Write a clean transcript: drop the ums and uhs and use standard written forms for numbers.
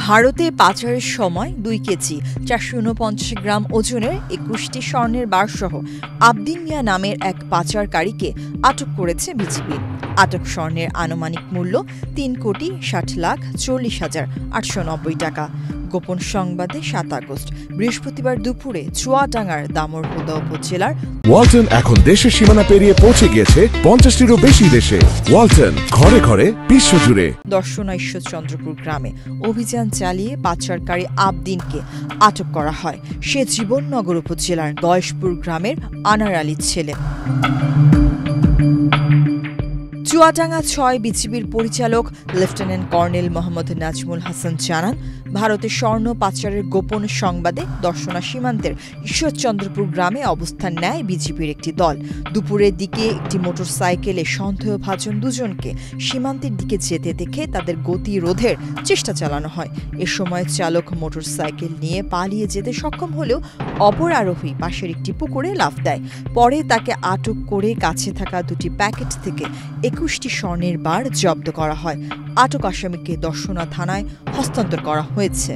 ভারতে পাচারের সময় 2 কেজি 449 গ্রাম ওজনের 21টি স্বর্ণের বারসহ আবদিন মিয়া নামের এক পাচারকারীকে আটক করেছে বিজিবি। আটক স্বর্ণের আনুমানিক মূল্য 3,40,40,890 টাকা। গোপন সংবাদে 7 আগস্ট বৃহস্পতিবার দুপুরে চুয়াডাঙ্গার দামোড়হুদা উপজেলার ওয়ালটন এখন দেশের সীমানা পেরিয়ে পৌঁছে গিয়েছে 50টিরও বেশি দেশে। ওয়ালটন, ঘরে ঘরে বিশ্বজুড়ে। দর্শনা ঈশ্বরচন্দ্রপুর গ্রামে অভিযান চালিয়ে পাচারকারী আবদিনকে আটক করা হয়। সে জীবননগর উপজেলার গয়েশপুর গ্রামের আনার আলীর ছেলে। চুয়াডাঙ্গা 6 বিজিবির পরিচালক লেফটেন্যান্ট কর্নেল মোহাম্মদ নাজমুল হাসান জানান, ভারতে স্বর্ণ পাচারের গোপন সংবাদে দর্শনা সীমান্তের ঈশ্বরচন্দ্রপুর গ্রামে অবস্থান নেয় বিজিবির একটি দল। দুপুরের দিকে একটি মোটরসাইকেলে সন্দেহভাজন দুজনকে সীমান্তের দিকে যেতে দেখে তাদের গতি রোধের চেষ্টা চালানো হয়। এ সময় চালক মোটরসাইকেল নিয়ে পালিয়ে যেতে সক্ষম হলেও অপর আরোহী পাশের একটি পুকুরে লাফ দেয়। পরে তাকে আটক করে কাছে থাকা 2টি প্যাকেট থেকে 21টি স্বর্ণের বার জব্দ করা হয়। আটক আসামিকে দর্শনা থানায় হস্তান্তর করা হয়েছে।